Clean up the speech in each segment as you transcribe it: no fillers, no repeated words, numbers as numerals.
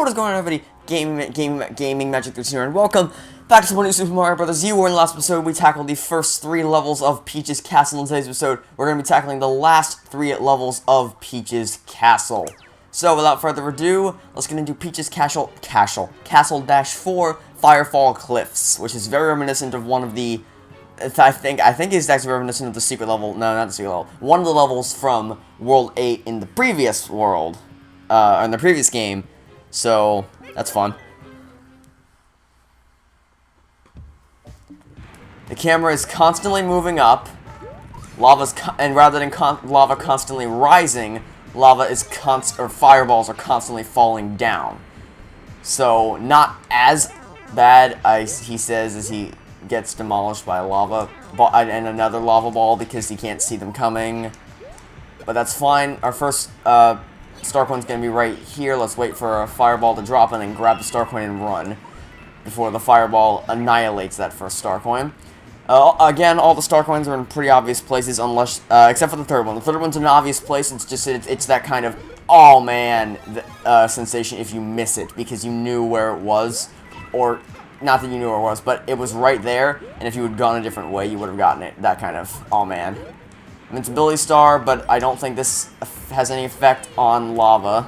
What is going on, everybody? Gaming Magic here, and welcome back to some more new Super Mario Bros. U. In the last episode, we tackled the first 3 levels of Peach's Castle. In today's episode, we're going to be tackling the last 3 levels of Peach's Castle. So, without further ado, let's get into Peach's Castle -4 Firefall Cliffs, which is very reminiscent of one of the... I think it's actually reminiscent of the secret level. No, not the secret level. One of the levels from World 8 in the previous world. In the previous game. So, that's fun. The camera is constantly moving up. And rather than lava constantly rising, fireballs are constantly falling down. So, not as bad, he says, as he gets demolished by lava and another lava ball because he can't see them coming. But that's fine. Our first star coin's gonna be right here. Let's wait for a fireball to drop and then grab the star coin and run before the fireball annihilates that first star coin. Again, all the star coins are in pretty obvious places, unless except for the third one. The third one's an obvious place. It's just it's that kind of oh man sensation if you miss it because you knew where it was, or not that you knew where it was, but it was right there. And if you had gone a different way, you would have gotten it. That kind of oh man. Invincibility star, but I don't think this has any effect on lava.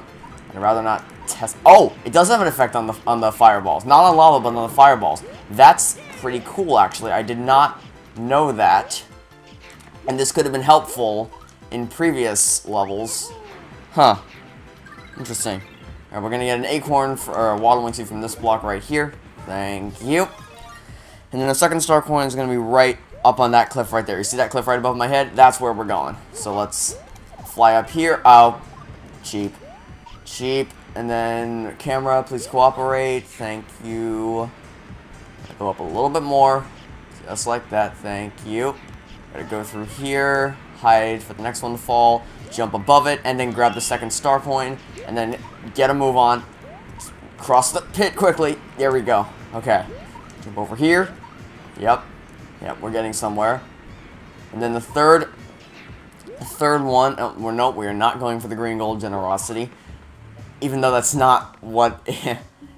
I'd rather not test. Oh, it does have an effect on the fireballs. Not on lava, but on the fireballs. That's pretty cool, actually. I did not know that. And this could have been helpful in previous levels. Huh. Interesting. Alright, we're gonna get an acorn or a water wingsuit from this block right here. Thank you. And then the second star coin is gonna be right up on that cliff right there. You see that cliff right above my head? That's where we're going. So let's fly up here. Oh, cheap. Cheap. And then camera, please cooperate. Thank you. Go up a little bit more. Just like that. Thank you. Gotta go through here. Hide for the next one to fall. Jump above it. And then grab the second star coin. And then get a move on. Cross the pit quickly. There we go. Okay. Jump over here. Yep. Yep, we're getting somewhere. And then the third one, nope, we are not going for the green gold generosity. Even though that's not what,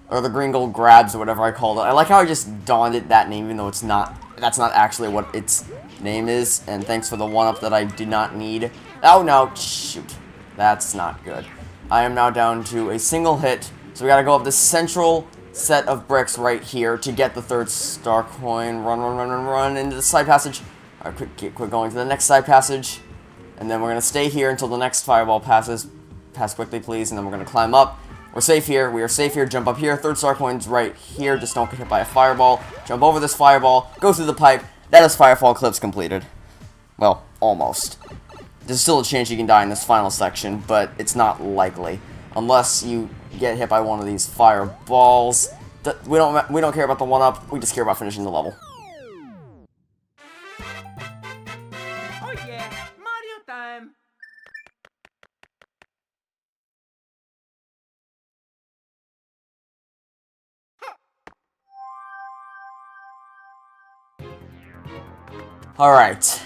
or the green gold grabs or whatever I called it. I like how I just donned it that name, even though that's not actually what its name is. And thanks for the one-up that I did not need. Oh no, shoot. That's not good. I am now down to a single hit, so we gotta go up this central set of bricks right here to get the third star coin. Run into the side passage. Alright, quit going to the next side passage. And then we're going to stay here until the next fireball passes. Pass quickly, please. And then we're going to climb up. We're safe here. We are safe here. Jump up here. Third star coin's right here. Just don't get hit by a fireball. Jump over this fireball. Go through the pipe. That is Firefall Cliffs completed. Well, almost. There's still a chance you can die in this final section, but it's not likely. Unless you get hit by one of these fireballs. We don't care about the one-up, we just care about finishing the level. Oh yeah, Mario time! Alright.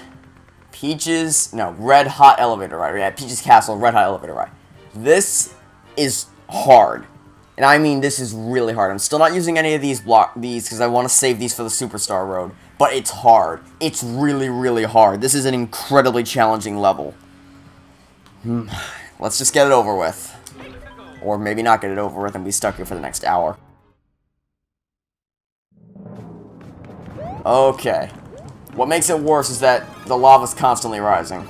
Red Hot Elevator Ride. Yeah, Peach's Castle, Red Hot Elevator Ride. This is hard. And I mean, this is really hard. I'm still not using any of these because I want to save these for the Superstar Road. But it's hard. It's really, really hard. This is an incredibly challenging level. Let's just get it over with. Or maybe not get it over with and be stuck here for the next hour. Okay. What makes it worse is that the lava's constantly rising.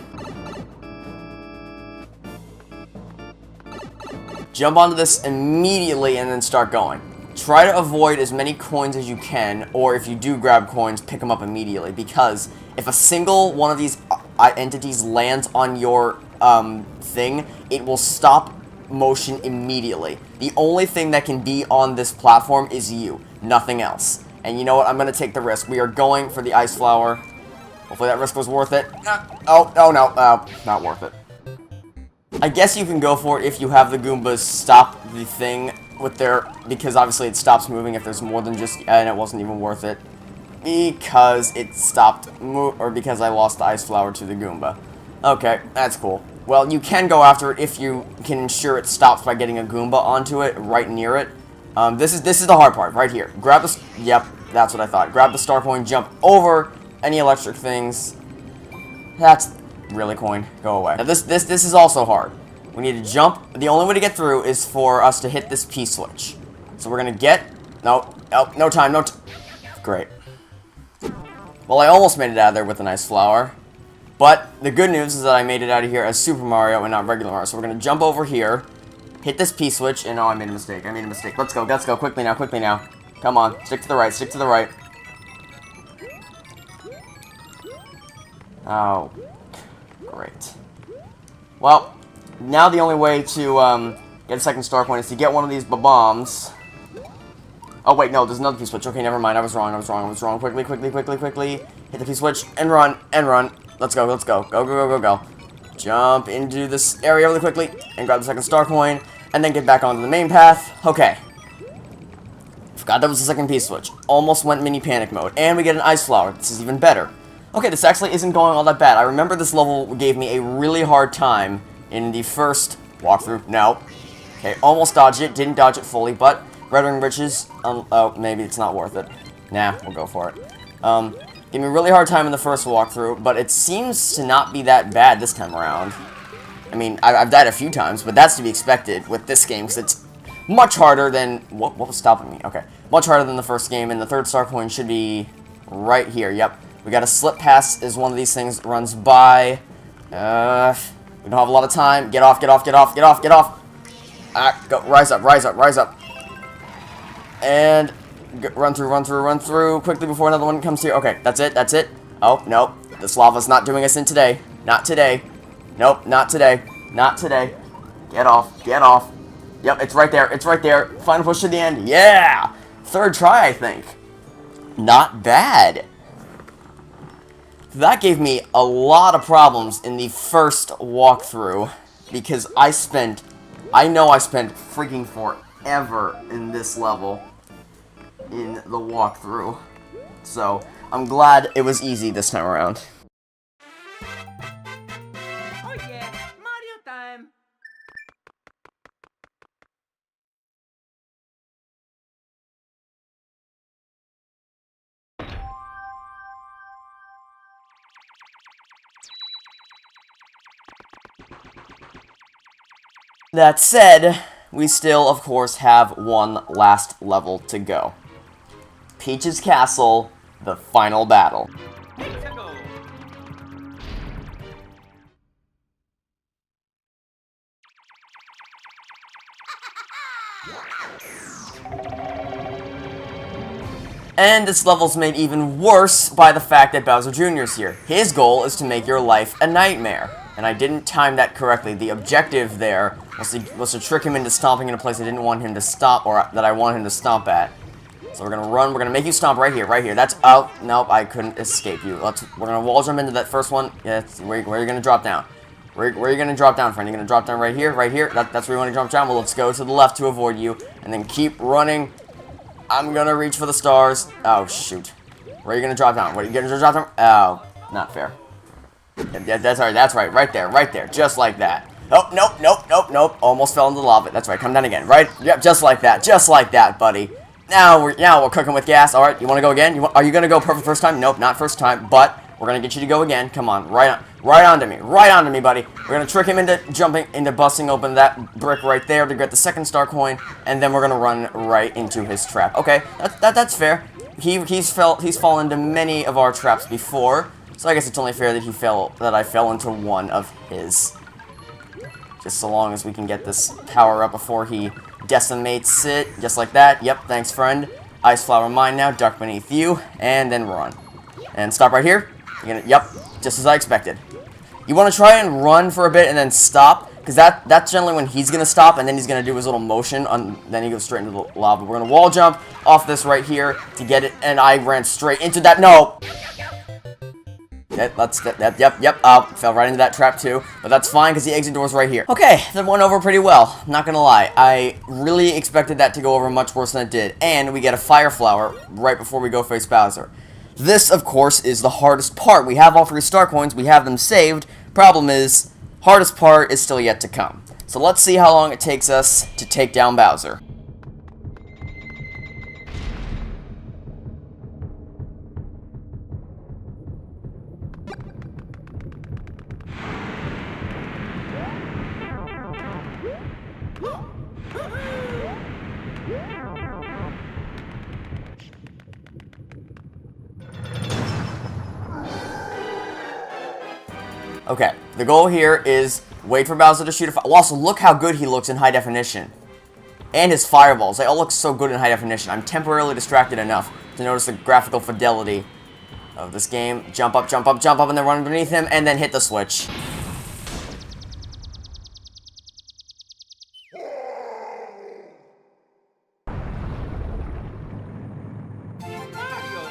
Jump onto this immediately and then start going. Try to avoid as many coins as you can, or if you do grab coins, pick them up immediately, because if a single one of these entities lands on your thing, it will stop motion immediately. The only thing that can be on this platform is you, nothing else. And you know what? I'm going to take the risk. We are going for the ice flower. Hopefully that risk was worth it. Oh no, not worth it. I guess you can go for it if you have the Goombas stop the thing with because obviously it stops moving if there's more than just, and it wasn't even worth it. Because it stopped, or because I lost the ice flower to the Goomba. Okay, that's cool. Well, you can go after it if you can ensure it stops by getting a Goomba onto it, right near it. This is the hard part, right here. Grab the... Yep, that's what I thought. Grab the star coin, jump over any electric things. That's... Really, coin. Go away. Now, this is also hard. We need to jump. The only way to get through is for us to hit this P-switch. So we're gonna get... No. Oh, no time, no time. Great. Well, I almost made it out of there with a nice flower. But the good news is that I made it out of here as Super Mario and not regular Mario. So we're gonna jump over here, hit this P-switch, and oh, I made a mistake. I made a mistake. Let's go, quickly now, quickly now. Come on, stick to the right, stick to the right. Oh, great. Well, now the only way to get a second star point is to get one of these bombs. Oh wait, no, there's another P-switch. Okay, never mind. I was wrong. Quickly. Hit the P-switch and run. Let's go. Go. Jump into this area really quickly and grab the second star coin and then get back onto the main path. Okay. Forgot that was the second P-switch. Almost went mini panic mode. And we get an ice flower. This is even better. Okay, this actually isn't going all that bad. I remember this level gave me a really hard time in the first walkthrough. No. Okay, almost dodged it. Didn't dodge it fully, but Red Ring Riches. Oh, maybe it's not worth it. Nah, we'll go for it. Gave me a really hard time in the first walkthrough, but it seems to not be that bad this time around. I mean, I've died a few times, but that's to be expected with this game, because it's much harder than... What was stopping me? Okay. Much harder than the first game, and the third star coin should be right here. Yep. We got to slip past as one of these things runs by. We don't have a lot of time. Get off. Go. Rise up. And run through quickly before another one comes here. Okay, that's it. Oh, no. This lava's not doing us in today. Not today. Nope, not today. Get off. Yep, it's right there. Final push to the end. Yeah! Third try, I think. Not bad. That gave me a lot of problems in the first walkthrough, because I know I spent freaking forever in this level in the walkthrough. So, I'm glad it was easy this time around. Oh yeah, Mario time! That said, we still, of course, have one last level to go. Peach's Castle, the final battle. Let's go! And this level's made even worse by the fact that Bowser Jr. is here. His goal is to make your life a nightmare. And I didn't time that correctly. The objective there was to trick him into stomping in a place I didn't want him to stop, or that I wanted him to stomp at. So we're gonna run, we're gonna make you stomp right here. That's, oh, nope, I couldn't escape you. We're gonna wall jump into that first one. Yeah, where are you gonna drop down? Where are you gonna drop down, friend? You're gonna drop down right here? That's where you wanna jump down? Well, let's go to the left to avoid you, and then keep running. I'm gonna reach for the stars. Oh, shoot. Where are you gonna drop down? What are you gonna drop down? Oh, not fair. Yeah, that's right, right there, just like that. Oh, nope, almost fell into the lava. That's right, come down again, right? Yep, just like that, buddy. Now we're cooking with gas. All right, you want to go again? Are you gonna go perfect first time? Nope, not first time, but we're gonna get you to go again. Come on, right onto me, buddy. We're gonna trick him into busting open that brick right there to get the second star coin, and then we're gonna run right into his trap. Okay, that's fair. He's fallen into many of our traps before. So I guess it's only fair that I fell into one of his. Just so long as we can get this power up before he decimates it. Just like that. Yep, thanks, friend. Ice flower mine now. Duck beneath you. And then run. And stop right here. Yep, just as I expected. You want to try and run for a bit and then stop. Because that's generally when he's going to stop. And then he's going to do his little motion. Then he goes straight into the lava. We're going to wall jump off this right here to get it. And I ran straight into that. No! Yep, fell right into that trap too, but that's fine because the exit door's right here. Okay, that went over pretty well, not gonna lie. I really expected that to go over much worse than it did, and we get a fire flower right before we go face Bowser. This, of course, is the hardest part. We have all 3 star coins, we have them saved. Problem is, hardest part is still yet to come. So let's see how long it takes us to take down Bowser. Okay, the goal here is wait for Bowser to shoot a fire. Also, look how good he looks in high definition. And his fireballs, they all look so good in high definition. I'm temporarily distracted enough to notice the graphical fidelity of this game. Jump up, jump up, jump up, and then run underneath him, and then hit the switch. Mario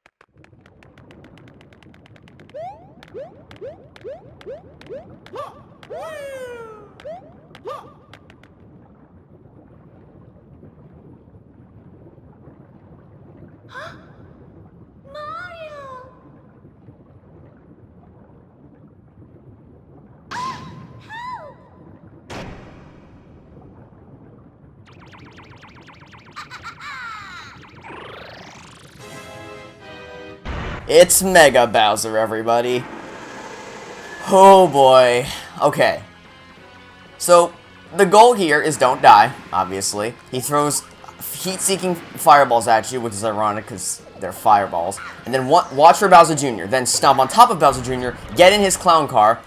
number 1! Woohoo! Mario! Help! It's Mega Bowser, everybody. Oh boy. Okay. So, the goal here is don't die, obviously. He throws heat-seeking fireballs at you, which is ironic because they're fireballs. And then watch for Bowser Jr. Then stomp on top of Bowser Jr., get in his clown car.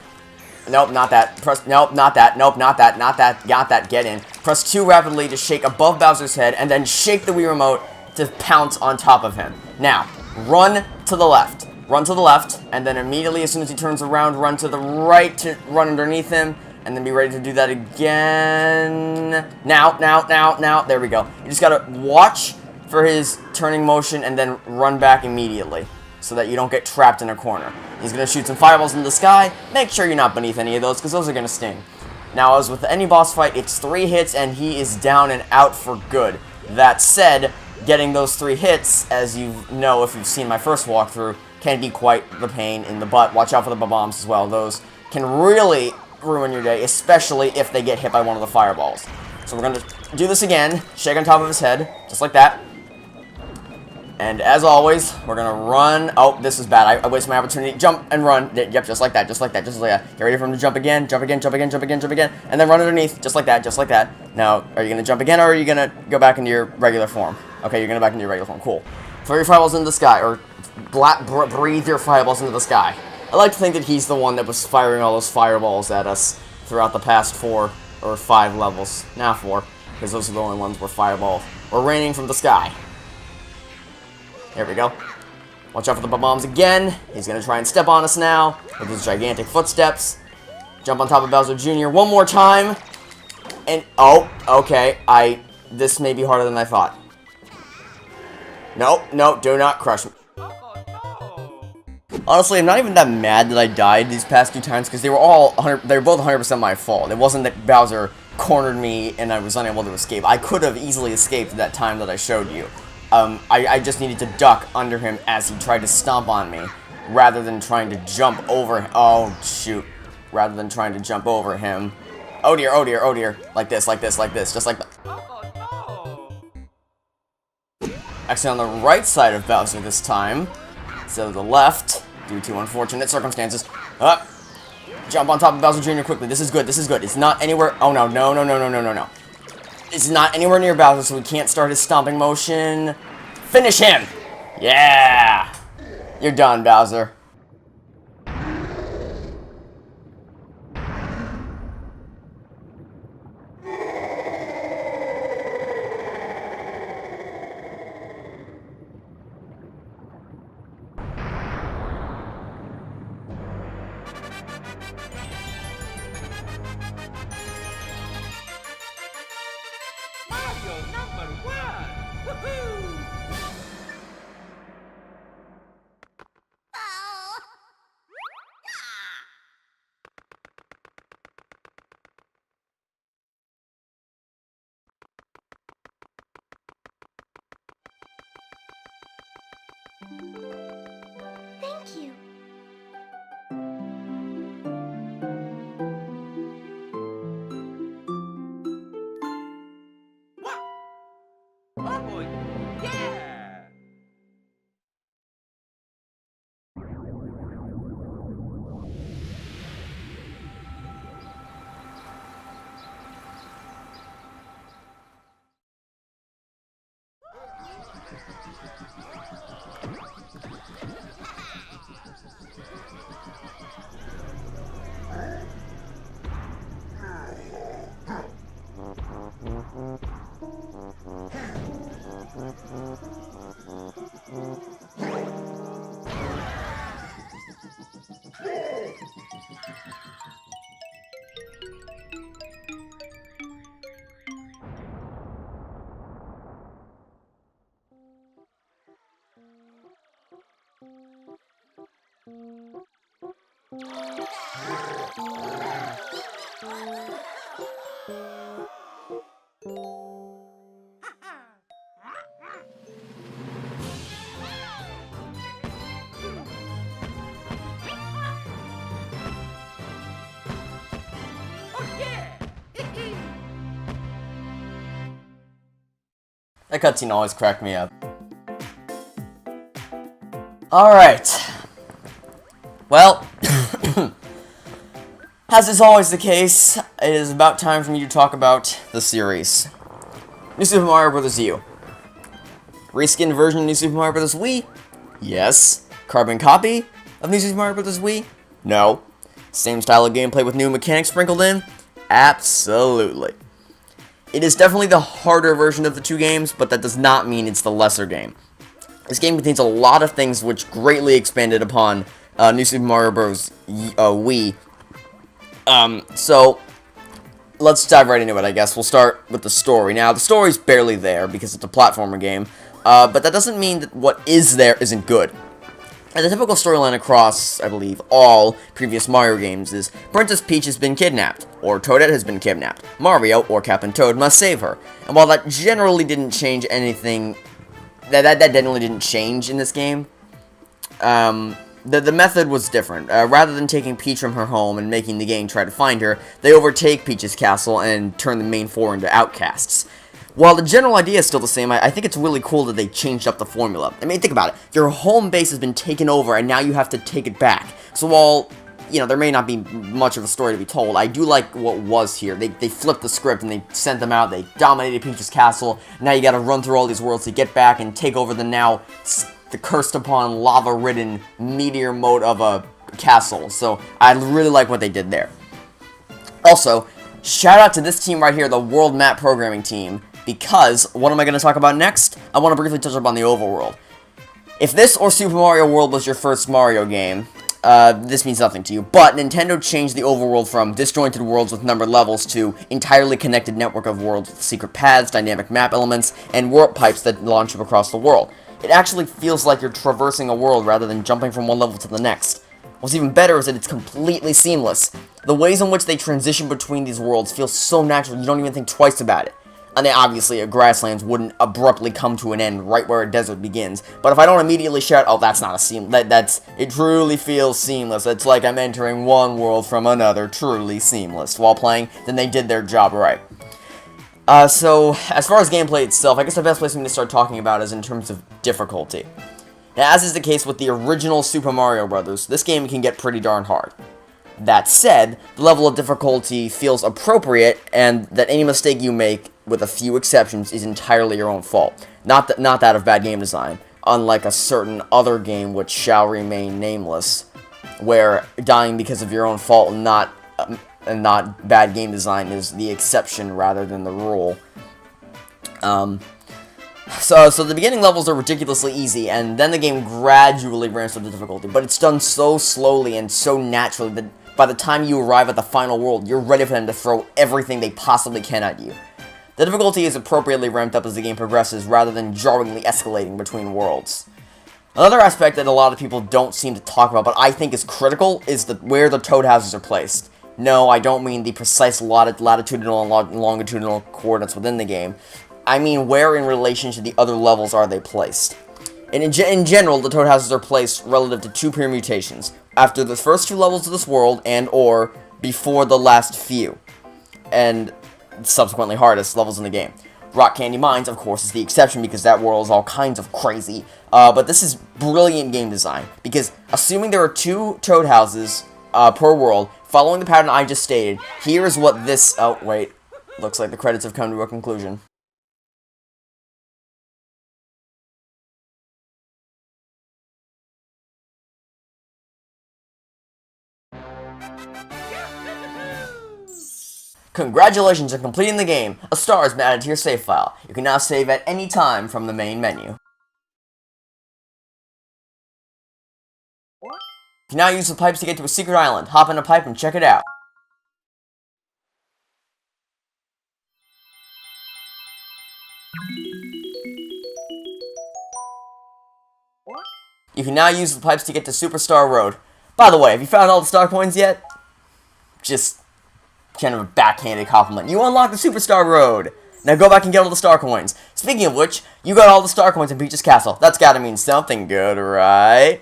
Nope, not that. Press, nope, not that. Nope, not that. Not that. Got that. Get in. Press 2 rapidly to shake above Bowser's head, and then shake the Wii Remote to pounce on top of him. Now, run to the left. Run to the left, and then immediately as soon as he turns around, run to the right to run underneath him, and then be ready to do that again. Now. There we go. You just gotta watch for his turning motion and then run back immediately so that you don't get trapped in a corner. He's gonna shoot some fireballs in the sky. Make sure you're not beneath any of those because those are gonna sting. Now, as with any boss fight, it's 3 hits and he is down and out for good. That said, getting those 3 hits, as you know if you've seen my first walkthrough, can be quite the pain in the butt. Watch out for the bombs as well. Those can really ruin your day, especially if they get hit by one of the fireballs. So we're going to do this again. Shake on top of his head, just like that. And as always, we're going to run. Oh, this is bad. I wasted my opportunity. Jump and run. Yep, just like that, just like that, just like that. Get ready for him to jump again, jump again, jump again, jump again, jump again. And then run underneath, just like that, just like that. Now, are you going to jump again, or are you going to go back into your regular form? Okay, you're going to go back into your regular form. Cool. Throw your fireballs into the sky, or breathe your fireballs into the sky. I like to think that he's the one that was firing all those fireballs at us throughout the past 4 or 5 levels. Now 4, because those are the only ones where fireballs were raining from the sky. There we go. Watch out for the bombs again. He's going to try and step on us now with his gigantic footsteps. Jump on top of Bowser Jr. one more time. And, oh, okay. This may be harder than I thought. No, do not crush me. Honestly, I'm not even that mad that I died these past 2 times because they were both 100% my fault. It wasn't that Bowser cornered me and I was unable to escape. I could have easily escaped that time that I showed you. I just needed to duck under him as he tried to stomp on me rather than trying to jump over him. Oh, shoot. Rather than trying to jump over him. Oh dear, oh dear, oh dear. Like this, just like that. Actually, on the right side of Bowser this time, instead of the left, due to unfortunate circumstances. Jump on top of Bowser Jr. quickly. This is good, this is good. It's not anywhere. Oh no. It's not anywhere near Bowser, so we can't start his stomping motion. Finish him! Yeah! You're done, Bowser. Mario number 1! Woohoo! Thank you. That cutscene always cracked me up. Alright. Well, as is always the case, it is about time for me to talk about the series. New Super Mario Bros. U. Reskinned version of New Super Mario Bros. Wii? Yes. Carbon copy of New Super Mario Bros. Wii? No. Same style of gameplay with new mechanics sprinkled in? Absolutely. It is definitely the harder version of the two games, but that does not mean it's the lesser game. This game contains a lot of things which greatly expanded upon New Super Mario Bros. Wii. So, let's dive right into it, I guess. We'll start with the story. Now, the story's barely there because it's a platformer game, but that doesn't mean that what is there isn't good. And the typical storyline across, I believe, all previous Mario games is Princess Peach has been kidnapped, or Toadette has been kidnapped. Mario, or Captain Toad, must save her. And while that generally didn't change anything, that generally didn't change in this game, the method was different. Rather than taking Peach from her home and making the gang try to find her, they overtake Peach's castle and turn the main four into outcasts. While the general idea is still the same, I think it's really cool that they changed up the formula. I mean, think about it. Your home base has been taken over, and now you have to take it back. So while, you know, there may not be much of a story to be told, I do like what was here. They flipped the script, and they sent them out, they dominated Peach's castle. Now you gotta run through all these worlds to get back and take over the cursed upon, lava-ridden meteor mode of a castle. So I really like what they did there. Also, shout out to this team right here, the World Map Programming team. Because, what am I going to talk about next? I want to briefly touch upon the overworld. If this or Super Mario World was your first Mario game, this means nothing to you. But Nintendo changed the overworld from disjointed worlds with numbered levels to entirely connected network of worlds with secret paths, dynamic map elements, and warp pipes that launch you across the world. It actually feels like you're traversing a world rather than jumping from one level to the next. What's even better is that it's completely seamless. The ways in which they transition between these worlds feel so natural you don't even think twice about it. And then obviously, a grasslands wouldn't abruptly come to an end right where a desert begins. But if I don't immediately shout, oh, that's not a seamless, it truly feels seamless. It's like I'm entering one world from another, truly seamless. While playing, then they did their job right. So, as far as gameplay itself, I guess the best place for me to start talking about is in terms of difficulty. Now, as is the case with the original Super Mario Bros., this game can get pretty darn hard. That said, the level of difficulty feels appropriate, and that any mistake you make, with a few exceptions, is entirely your own fault. Not that of bad game design, unlike a certain other game which shall remain nameless, where dying because of your own fault and not bad game design is the exception rather than the rule. So the beginning levels are ridiculously easy, and then the game gradually ramps up the difficulty, but it's done so slowly and so naturally that by the time you arrive at the final world, you're ready for them to throw everything they possibly can at you. The difficulty is appropriately ramped up as the game progresses, rather than jarringly escalating between worlds. Another aspect that a lot of people don't seem to talk about, but I think is critical, is where the toad houses are placed. No, I don't mean the precise latitudinal and longitudinal coordinates within the game. I mean where in relation to the other levels are they placed. And in general, the toad houses are placed relative to two permutations. After the first two levels of this world, and/or before the last few. And subsequently hardest levels in the game. Rock Candy Mines, of course, is the exception because that world is all kinds of crazy. But this is brilliant game design. Because assuming there are two toad houses per world, following the pattern I just stated, here is what this... Oh, wait. Looks like the credits have come to a conclusion. Congratulations on completing the game. A star has been added to your save file. You can now save at any time from the main menu. You can now use the pipes to get to a secret island. Hop in a pipe and check it out. You can now use the pipes to get to Superstar Road. By the way, have you found all the star coins yet? Just kind of a backhanded compliment. You unlocked the Superstar Road! Now go back and get all the star coins. Speaking of which, you got all the star coins in Peach's Castle. That's gotta mean something good, right?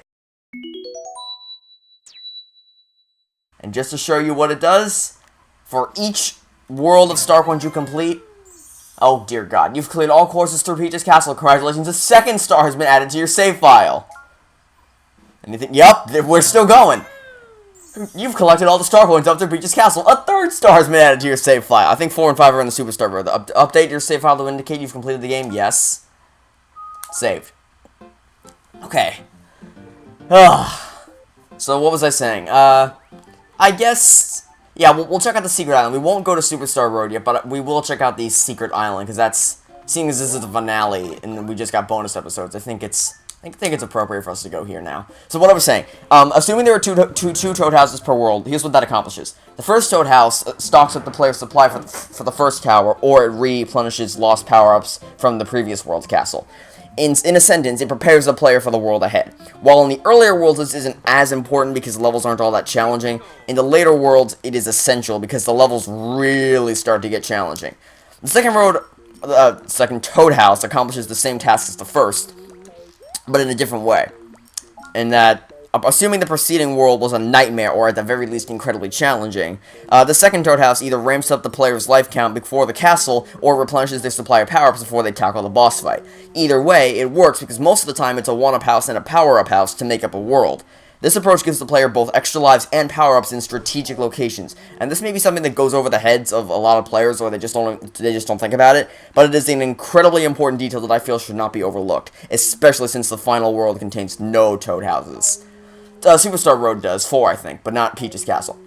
And just to show you what it does, for each world of star coins you complete, oh dear god, you've cleared all courses through Peach's Castle. Congratulations, a second star has been added to your save file. And you think, yep, we're still going. You've collected all the star coins up to Peach's Castle. A third star has been added to your save file. I think 4 and 5 are in the Superstar Road. Update your save file to indicate you've completed the game. Yes. Saved. Okay. So what was I saying? I guess, yeah, we'll check out the secret island. We won't go to Superstar Road yet, but we will check out the secret island, because that's, seeing as this is the finale, and we just got bonus episodes, I think it's appropriate for us to go here now. So what I was saying, assuming there are two toad houses per world, here's what that accomplishes. The first toad house stocks up the player's supply for the first tower, or it replenishes lost power-ups from the previous world's castle. In a sentence, it prepares the player for the world ahead. While in the earlier worlds this isn't as important because the levels aren't all that challenging, in the later worlds it is essential because the levels really start to get challenging. The second toad house accomplishes the same task as the first, but in a different way. In that, assuming the preceding world was a nightmare, or at the very least incredibly challenging, the second toad house either ramps up the player's life count before the castle, or replenishes their supply of power-ups before they tackle the boss fight. Either way, it works because most of the time it's a one-up house and a power-up house to make up a world. This approach gives the player both extra lives and power-ups in strategic locations, and this may be something that goes over the heads of a lot of players, or they just don't think about it, but it is an incredibly important detail that I feel should not be overlooked, especially since the final world contains no toad houses. Superstar Road does, 4 I think, but not Peach's Castle.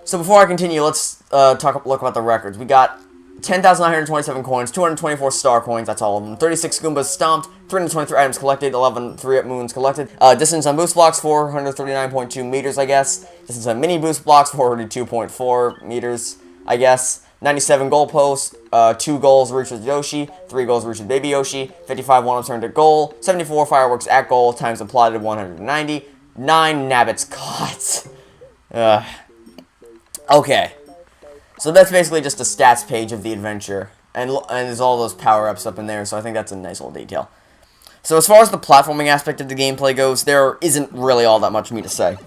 So before I continue, let's look about the records. We got 10,927 coins, 224 star coins, that's all of them, 36 Goombas stomped, 323 items collected, 11 3-up moons collected, distance on boost blocks, 439.2 meters, I guess, distance on mini boost blocks, 402.4 meters, I guess, 97 goalposts, 2 goals reached with Yoshi, 3 goals reached with Baby Yoshi, 55 one-ups earned at goal, 74 fireworks at goal, times applied at 190, 9 nabbits caught. Okay. So that's basically just a stats page of the adventure, and there's all those power-ups up in there, so I think that's a nice little detail. So as far as the platforming aspect of the gameplay goes, there isn't really all that much for me to say.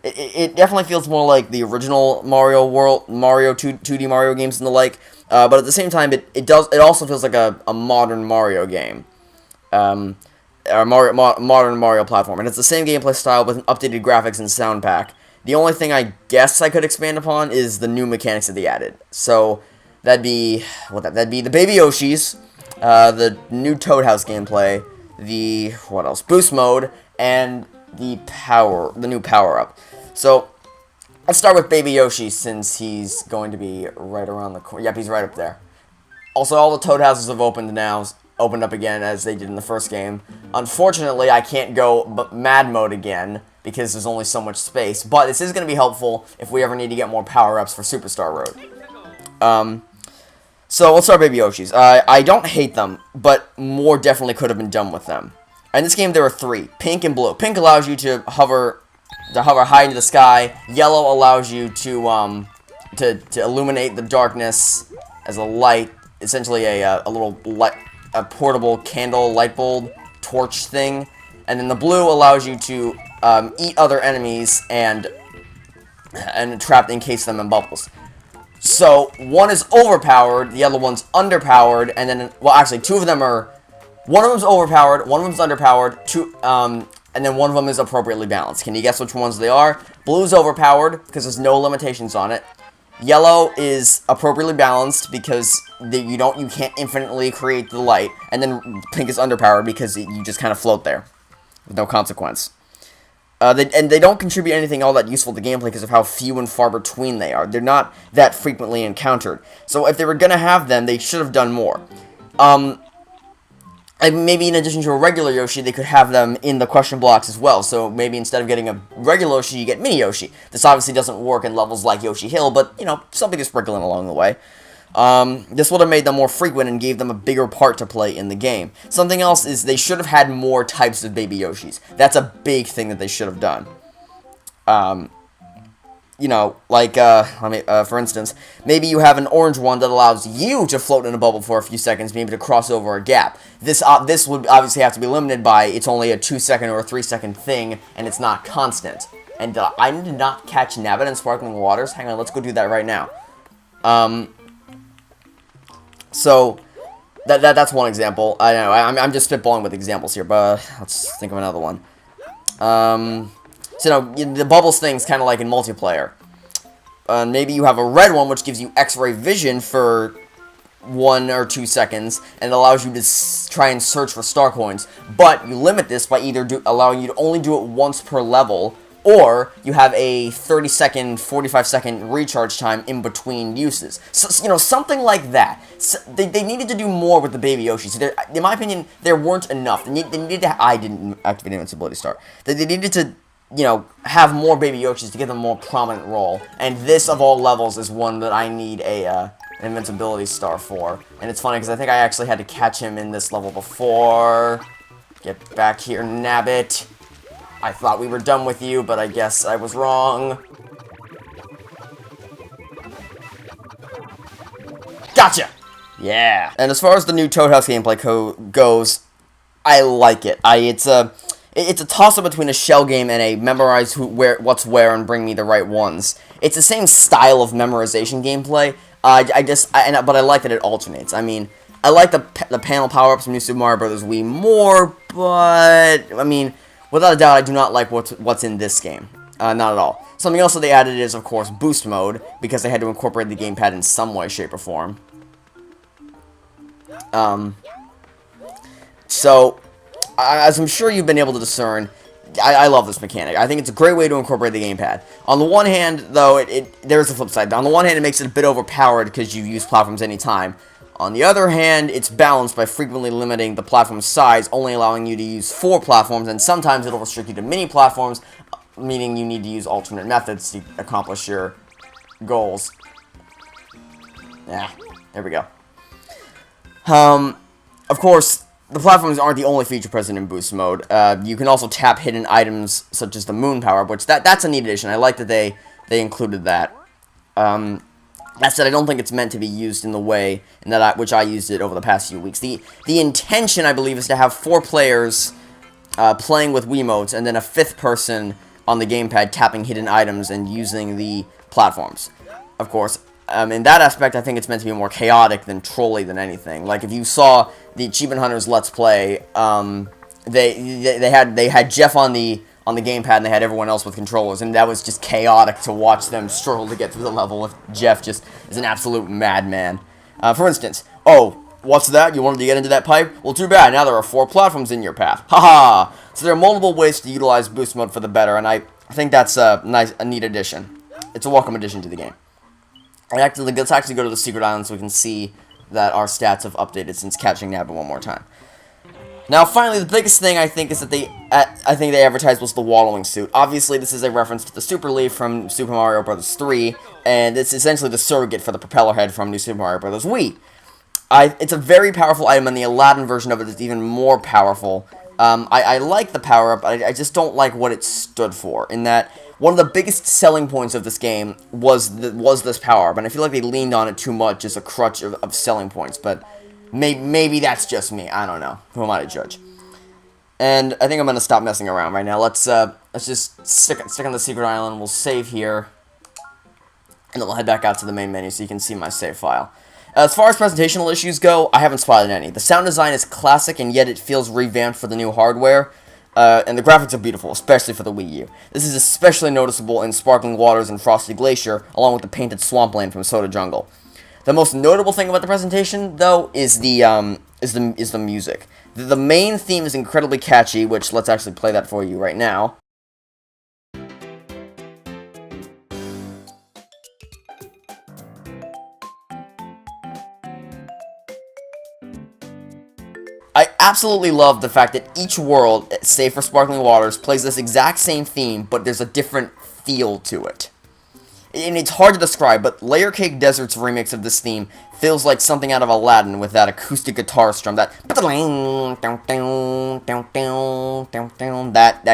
It definitely feels more like the original Mario 2D Mario games and the like, but at the same time, it also feels like a modern Mario game. Modern Mario platform, and it's the same gameplay style with updated graphics and sound pack. The only thing I guess I could expand upon is the new mechanics that they added. So that'd be the Baby Yoshis, the new Toad House gameplay, the boost mode, and the new power up. So let's start with Baby Yoshi since he's going to be right around the corner. Yep, he's right up there. Also, all the Toad Houses have opened up again as they did in the first game. Unfortunately, I can't go Mad Mode again because there's only so much space, but this is going to be helpful if we ever need to get more power-ups for Superstar Road. So let's start Baby Yoshis. I don't hate them, but more definitely could have been done with them. In this game, there are 3, pink and blue. Pink allows you to hover high into the sky. Yellow allows you to illuminate the darkness as a light, essentially a little light, a portable candle light bulb torch thing. And then the blue allows you to eat other enemies and encase them in bubbles. So one is overpowered, the other one's underpowered, and then, well, actually, 2 of them are, one of them's overpowered, one of them's underpowered, and then one of them is appropriately balanced. Can you guess which ones they are? Blue's overpowered because there's no limitations on it. Yellow is appropriately balanced because you can't infinitely create the light, and then pink is underpowered because you just kind of float there with no consequence. And they don't contribute anything all that useful to gameplay because of how few and far between they are. They're not that frequently encountered. So if they were going to have them, they should have done more. And maybe in addition to a regular Yoshi, they could have them in the question blocks as well. So maybe instead of getting a regular Yoshi, you get Mini Yoshi. This obviously doesn't work in levels like Yoshi Hill, but, you know, something to sprinkle in along the way. This would have made them more frequent and gave them a bigger part to play in the game. Something else is they should have had more types of Baby Yoshis. That's a big thing that they should have done. You know, like, for instance, maybe you have an orange one that allows you to float in a bubble for a few seconds, maybe to cross over a gap. This would obviously have to be limited by it's only a 2-second or a 3-second thing, and it's not constant. And I did not catch Nabbit in Sparkling Waters. Hang on, let's go do that right now. So, that's one example. I know, I'm just spitballing with examples here, but let's think of another one. So, you know, the bubbles thing's kind of like in multiplayer. Maybe you have a red one, which gives you X-ray vision for 1 or 2 seconds, and it allows you to try and search for star coins. But you limit this by either allowing you to only do it once per level, or you have a 30-second, 45-second recharge time in between uses. So, you know, something like that. So, they needed to do more with the Baby Yoshis. In my opinion, there weren't enough. They needed to... I didn't activate Invincibility Star. They needed to, you know, have more Baby Yoshis to give them a more prominent role. And this, of all levels, is one that I need an Invincibility Star for. And it's funny, because I think I actually had to catch him in this level before. Get back here, Nabbit. I thought we were done with you, but I guess I was wrong. Gotcha! Yeah. And as far as the new Toad House gameplay goes, I like it. It's a toss-up between a shell game and a memorize what's where and bring me the right ones. It's the same style of memorization gameplay. But I like that it alternates. I mean, I like the panel power-ups from New Super Mario Bros. Wii more, but I mean, without a doubt, I do not like what's in this game. Not at all. Something else that they added is, of course, boost mode, because they had to incorporate the gamepad in some way, shape, or form. So, as I'm sure you've been able to discern, I love this mechanic. I think it's a great way to incorporate the gamepad. On the one hand, though, there's a flip side. On the one hand, it makes it a bit overpowered because you use platforms anytime. On the other hand, it's balanced by frequently limiting the platform size, only allowing you to use 4 platforms, and sometimes it'll restrict you to mini platforms, meaning you need to use alternate methods to accomplish your goals. Yeah, there we go. Of course, the platforms aren't the only feature present in boost mode. You can also tap hidden items, such as the moon power, which that's a neat addition. I like that they included that. That said, I don't think it's meant to be used in the way which I used it over the past few weeks. The intention, I believe, is to have 4 players playing with Wiimotes, and then a 5th person on the gamepad tapping hidden items and using the platforms. Of course, in that aspect, I think it's meant to be more chaotic than trolly than anything. Like, if you saw the Achievement Hunters Let's Play, they had Jeff on the gamepad, and they had everyone else with controllers, and that was just chaotic to watch them struggle to get through the level with Jeff just as an absolute madman. For instance, oh, what's that? You wanted to get into that pipe? Well, too bad, now there are 4 platforms in your path. Haha! So there are multiple ways to utilize boost mode for the better, and I think that's a neat addition. It's a welcome addition to the game. Let's actually go to the Secret Island so we can see that our stats have updated since catching Nabbit one more time. Now, finally, the biggest thing, I think, is that they advertised was the wallowing suit. Obviously, this is a reference to the Super Leaf from Super Mario Bros. 3, and it's essentially the surrogate for the propeller head from New Super Mario Bros. Wii. It's a very powerful item, and the Aladdin version of it is even more powerful. I like the power-up, but I just don't like what it stood for, in that one of the biggest selling points of this game was this power-up, and I feel like they leaned on it too much as a crutch of selling points, but maybe that's just me. I don't know. Who am I to judge? And I think I'm going to stop messing around right now. Let's just stick on the secret island. We'll save here. And then we'll head back out to the main menu so you can see my save file. As far as presentational issues go, I haven't spotted any. The sound design is classic, and yet it feels revamped for the new hardware. And the graphics are beautiful, especially for the Wii U. This is especially noticeable in Sparkling Waters and Frosty Glacier, along with the painted swampland from Soda Jungle. The most notable thing about the presentation, though, is the music. The main theme is incredibly catchy, which let's actually play that for you right now. I absolutely love the fact that each world, save for Sparkling Waters, plays this exact same theme, but there's a different feel to it. And it's hard to describe, but Layer Cake Desert's remix of this theme feels like something out of Aladdin with that acoustic guitar strum, that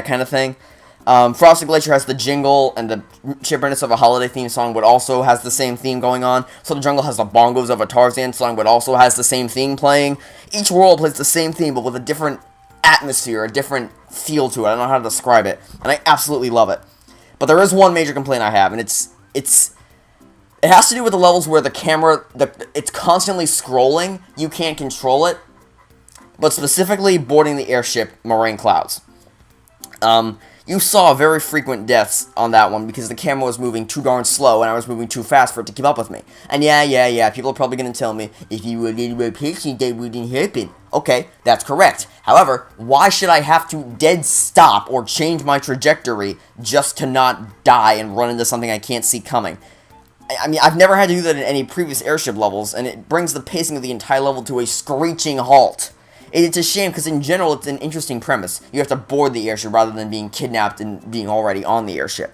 kind of thing. Frosted Glacier has the jingle and the chipperness of a holiday theme song, but also has the same theme going on. So the Jungle has the bongos of a Tarzan song, but also has the same theme playing. Each world plays the same theme, but with a different atmosphere, a different feel to it. I don't know how to describe it, and I absolutely love it. But there is one major complaint I have, and it has to do with the levels where the camera, it's constantly scrolling. You can't control it, but specifically boarding the airship Moraine Clouds. You saw very frequent deaths on that one because the camera was moving too darn slow and I was moving too fast for it to keep up with me. And yeah, people are probably going to tell me, if you were a little bit patient, that wouldn't happen. Okay, that's correct. However, why should I have to dead stop or change my trajectory just to not die and run into something I can't see coming? I mean, I've never had to do that in any previous airship levels, and it brings the pacing of the entire level to a screeching halt. It's a shame, because in general, it's an interesting premise. You have to board the airship rather than being kidnapped and being already on the airship.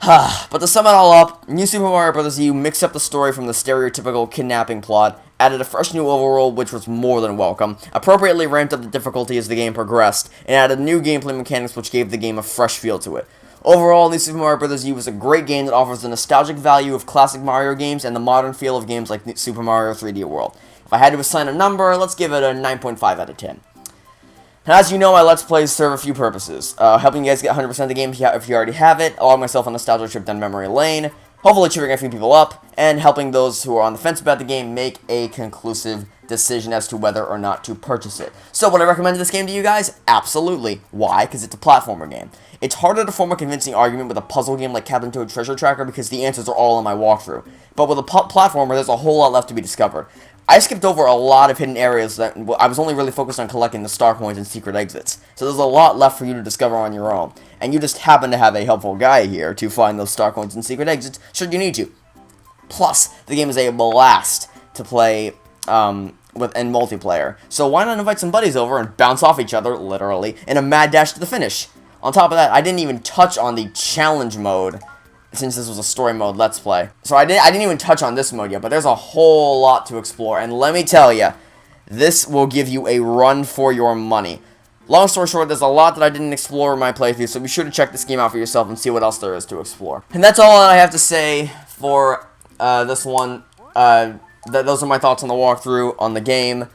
But to sum it all up, New Super Mario Bros. U mixed up the story from the stereotypical kidnapping plot, added a fresh new overworld which was more than welcome, appropriately ramped up the difficulty as the game progressed, and added new gameplay mechanics which gave the game a fresh feel to it. Overall, New Super Mario Bros. U is a great game that offers the nostalgic value of classic Mario games and the modern feel of games like Super Mario 3D World. If I had to assign a number, let's give it a 9.5 out of 10. And as you know, my Let's Plays serve a few purposes. Helping you guys get 100% of the game if you already have it, allowing myself a nostalgia trip down memory lane, hopefully cheering a few people up, and helping those who are on the fence about the game make a conclusive decision as to whether or not to purchase it. So would I recommend this game to you guys? Absolutely. Why? Because it's a platformer game. It's harder to form a convincing argument with a puzzle game like Captain Toad Treasure Tracker because the answers are all in my walkthrough. But with a platformer, there's a whole lot left to be discovered. I skipped over a lot of hidden areas that I was only really focused on collecting the star coins and secret exits. So there's a lot left for you to discover on your own. And you just happen to have a helpful guy here to find those star coins and secret exits should you need to. Plus, the game is a blast to play in multiplayer. So why not invite some buddies over and bounce off each other, literally, in a mad dash to the finish. On top of that, I didn't even touch on the challenge mode, since this was a story mode Let's Play. So I didn't even touch on this mode yet, but there's a whole lot to explore, and let me tell you, this will give you a run for your money. Long story short, there's a lot that I didn't explore in my playthrough, so be sure to check this game out for yourself and see what else there is to explore. And that's all I have to say for this one. Those are my thoughts on the walkthrough on the game.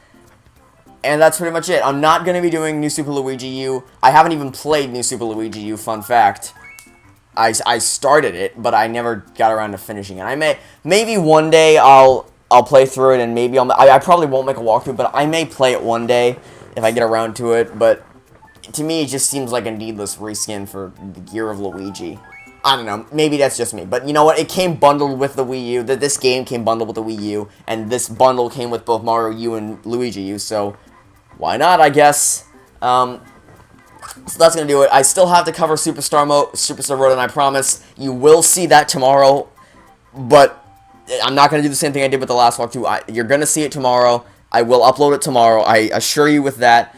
And that's pretty much it. I'm not going to be doing New Super Luigi U. I haven't even played New Super Luigi U, fun fact. I started it, but I never got around to finishing it. Maybe one day I'll play through it, and maybe I probably won't make a walkthrough, but I may play it one day if I get around to it. But to me, it just seems like a needless reskin for the gear of Luigi. I don't know, maybe that's just me, but you know what, it came bundled with the Wii U, this game came bundled with the Wii U, and this bundle came with both Mario U and Luigi U, so why not, I guess. So that's going to do it. I still have to cover Superstar Road, and I promise you will see that tomorrow, but I'm not going to do the same thing I did with the last walkthrough. You're going to see it tomorrow. I will upload it tomorrow, I assure you with that.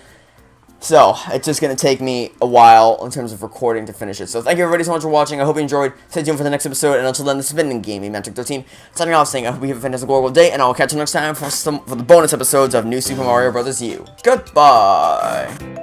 So, it's just going to take me a while in terms of recording to finish it. So, thank you everybody so much for watching. I hope you enjoyed. Stay tuned for the next episode. And until then, this has been Gaming Metric 13. Signing off saying I hope you have a fantastic global day. And I will catch you next time for the bonus episodes of New Super Mario Bros. U. Goodbye!